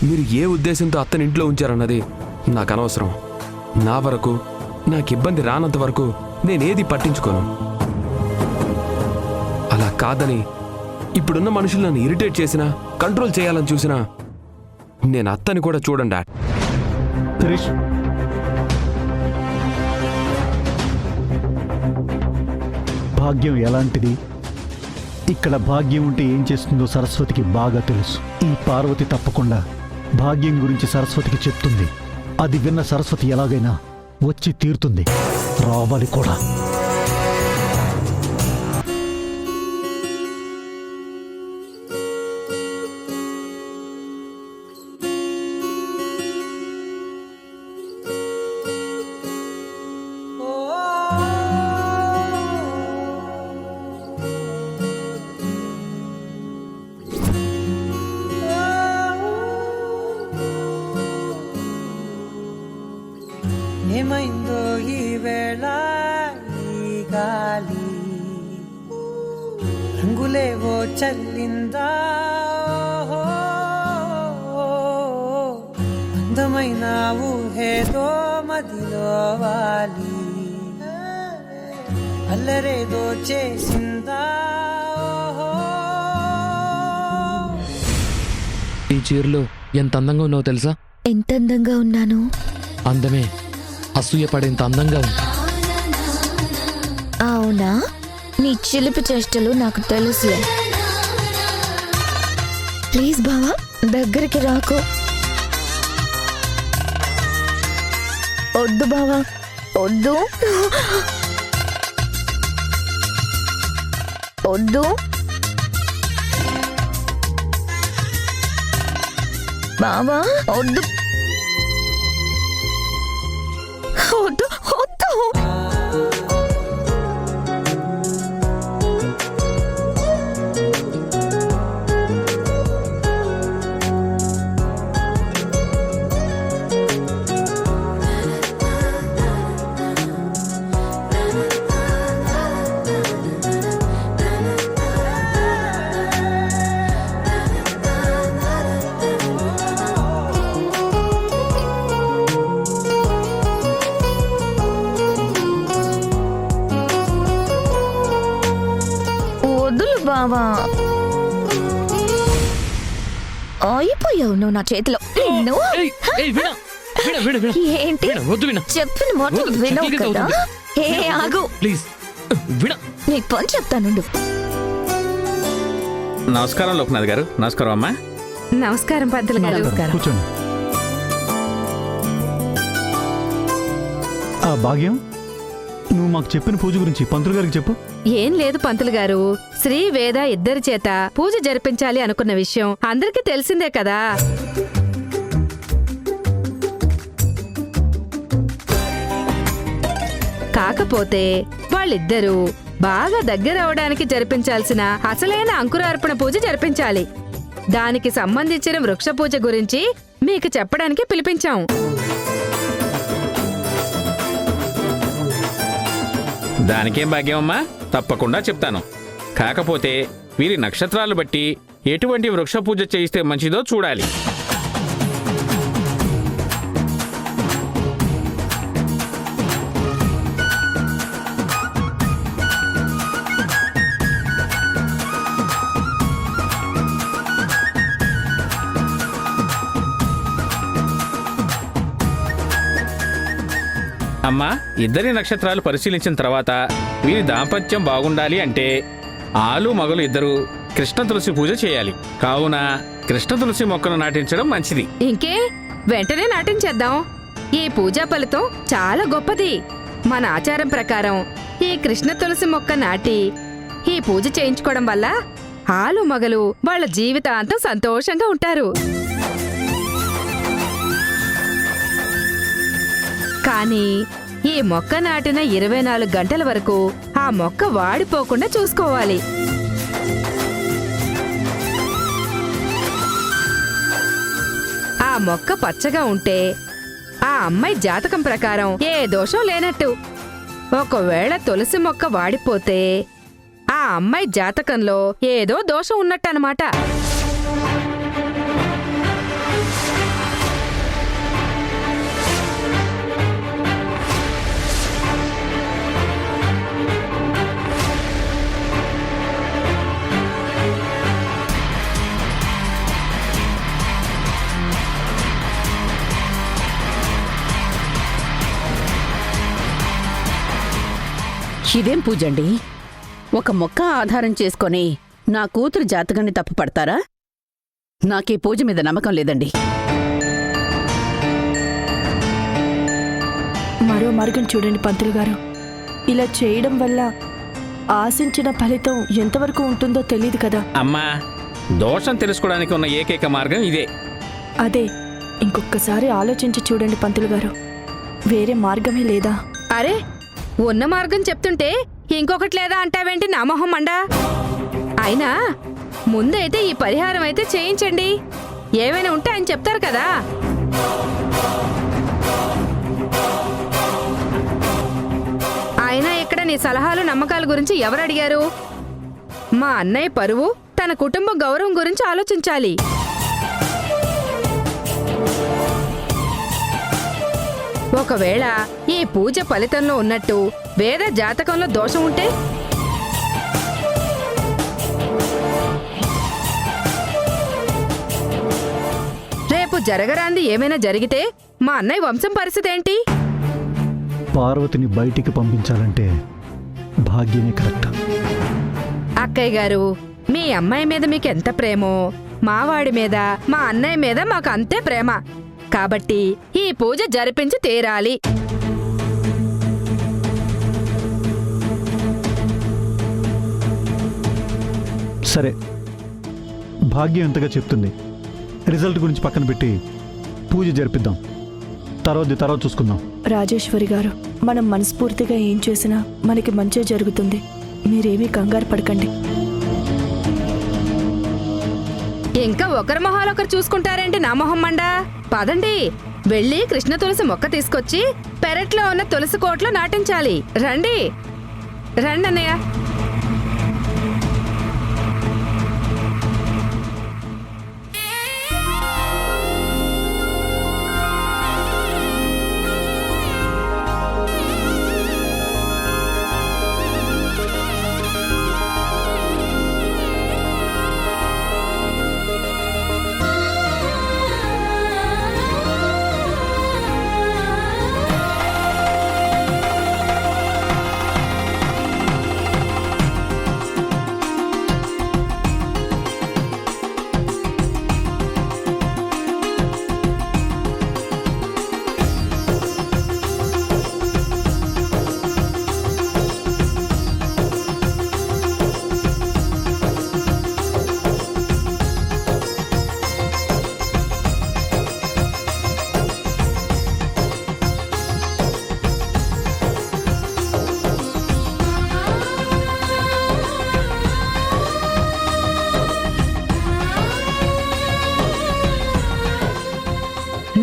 మీరు ఏ ఉద్దేశంతో అత్తని ఇంట్లో ఉంచారన్నది నాకు అనవసరం. నా వరకు నాకు ఇబ్బంది రానంత వరకు నేనేది పట్టించుకోను. అలా కాదని ఇప్పుడున్న మనుషులు నన్ను ఇరిటేట్ చేసినా, కంట్రోల్ చేయాలని చూసినా నేను అత్తని కూడా చూడండి. శిరీష్, భాగ్యం ఎలాంటిది, ఇక్కడ భాగ్యం ఉంటే ఏం చేస్తుందో సరస్వతికి బాగా తెలుసు. ఈ పార్వతి తప్పకుండా భాగ్యం గురించి సరస్వతికి చెప్తుంది. అది విన్న సరస్వతి ఎలాగైనా వచ్చి తీరుతుంది, రావాలి కూడా. ఏమైందో ఈ వేళ ఈ గాలి, రంగులేవో చల్లిందా, అందమైన ఊహేదో మదిలో వాలి, అల్లరేదో చేసిందా. ఈ చీరలో ఎంత అందంగా ఉన్నావో తెలుసా? ఎంత అందంగా ఉన్నాను? అందమే అసూయపడేంత అందంగా ఉంది. అవునా? నీ చిలిపి చేష్టలు నాకు తెలుసులే. ప్లీజ్ బావా, దగ్గరికి రాకు. వద్దు బావా, వద్దు వద్దు. బావా వద్దు వద్దు వద్దు. బావా అయిపోయావు నువ్వు నా చేతిలో. ఏంటి చెప్పిన మాట వినవు కదా? ఏ ఆగు, నీకు పని చెప్తాను. నమస్కారం లోకనాథ్ గారు. నమస్కారం అమ్మా. నమస్కారం పంతులు గారు. కూర్చోండి. ఆ భాగ్యం, నువ్వు మాకు చెప్పిన పూజ గురించి పంతులు గారికి చెప్పు. ఏం లేదు పంతులు గారు, శ్రీ వేద ఇద్దరి చేత పూజ జరిపించాలి అనుకున్న విషయం అందరికీ తెలిసిందే కదా. కాకపోతే వాళ్ళిద్దరూ బాగా దగ్గరవడానికి జరిపించాల్సిన అసలైన అంకురార్పణ పూజ జరిపించాలి. దానికి సంబంధించిన వృక్ష పూజ గురించి మీకు చెప్పడానికి పిలిపించాం. దానికేం భాగ్యమమ్మా, తప్పకుండా చెప్తాను. కాకపోతే వీరి నక్షత్రాలు బట్టి ఎటువంటి వృక్ష పూజ చేయిస్తే మంచిదో చూడాలి. అమ్మా, ఇద్దరి నక్షత్రాలు పరిశీలించిన తర్వాత వీరి దాంపత్యం బాగుండాలి అంటే ఆలు మగలు ఇద్దరు కృష్ణ తులసి పూజ చేయాలి. కావున కృష్ణ తులసి మొక్కను నాటించడం మంచిది. ఇంకే వెంటనే నాటించేద్దాం. ఈ పూజా ఫలితం చాలా గొప్పది. మన ఆచారం ప్రకారం ఈ కృష్ణ తులసి మొక్క నాటి ఈ పూజ చేయించుకోవడం వల్ల ఆలు మగలు వాళ్ళ జీవితాంతం సంతోషంగా ఉంటారు. కానీ ఈ మొక్క నాటిన 24 గంటల వరకు ఆ మొక్క వాడిపోకుండా చూసుకోవాలి. ఆ మొక్క పచ్చగా ఉంటే ఆ అమ్మాయి జాతకం ప్రకారం ఏ దోషం లేనట్టు. ఒకవేళ తులసి మొక్క వాడిపోతే ఆ అమ్మాయి జాతకంలో ఏదో దోషం ఉన్నట్టనమాట. ఇదేం పూజండి? ఒక మొక్క ఆధారం చేసుకొని నా కూతురు జాతకాన్ని తప్పు పడతారా? నాకీ పూజ మీద నమ్మకం లేదండి. మరో మార్గం చూడండి పంతులు గారు. ఇలా చేయడం వల్ల ఆశించిన ఫలితం ఎంతవరకు ఉంటుందో తెలియదు కదా. అమ్మా, దోషం తెలుసుకోవడానికి ఉన్న ఏకైక మార్గం ఇదే. అదే, ఇంకొకసారి ఆలోచించి చూడండి పంతులు గారు. వేరే మార్గమే లేదా? అరే, ఉన్న మార్గం చెప్తుంటే ఇంకొకటి లేదా అంటావేంటి నా మొహం మండా? అయినా ముందైతే ఈ పరిహారం అయితే చేయించండి. ఏమైనా ఉంటే ఆయన చెప్తారు కదా. అయినా ఇక్కడ నీ సలహాలు నమ్మకాల గురించి ఎవరు అడిగారు? మా అన్నయ్య పరువు, తన కుటుంబ గౌరవం గురించి ఆలోచించాలి. ఒకవేళ ఈ పూజ ఫలితంలో ఉన్నట్టు వేరే జాతకంలో దోషం ఉంటే రేపు జరగరాంది ఏమైనా జరిగితే మా అన్నయ్య వంశం పరిస్థితి ఏంటి? పార్వతిని బయటికి పంపించాలంటే భాగ్యమే కరెక్ట్. అక్కయ్య గారు, మీ అమ్మాయి మీద మీకు ఎంత ప్రేమో మావాడి మీద, మా అన్నయ్య మీద మాకు అంతే ప్రేమ. కాబట్టి ఈ పూజ జరిపించి తీరాలి. సరే, భాగ్యం ఎంతగా చెప్తుంది. రిజల్ట్ గురించి పక్కన పెట్టి పూజ జరిపిద్దాం. తర్వాత చూసుకుందాం. రాజేశ్వరి గారు, మనం మనస్ఫూర్తిగా ఏం చేసినా మనకి మంచే జరుగుతుంది. మీరేమీ కంగారు పడకండి. ఇంకా ఒకరి మొహాలొకరు చూసుకుంటారేంటి నా మొహం మండా? పదండి, వెళ్ళి కృష్ణ తులసి మొక్క తీసుకొచ్చి పెరట్లో ఉన్న తులసి కోట్లో నాటించాలి. రండి రండి అన్నయ్య.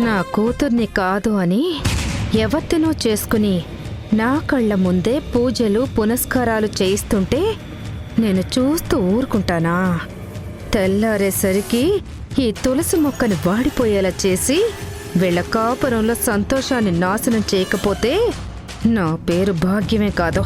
నా కూతుర్ని కాదు అని ఎవరినో చేసుకుని నా కళ్ళ ముందే పూజలు పునస్కారాలు చేయిస్తుంటే నేను చూస్తూ ఊరుకుంటానా? తెల్లారేసరికి ఈ తులసి మొక్కని వాడిపోయేలా చేసి వీళ్ళ కాపురంలో సంతోషాన్ని నాశనం చేయకపోతే నా పేరు భాగ్యమే కాదు.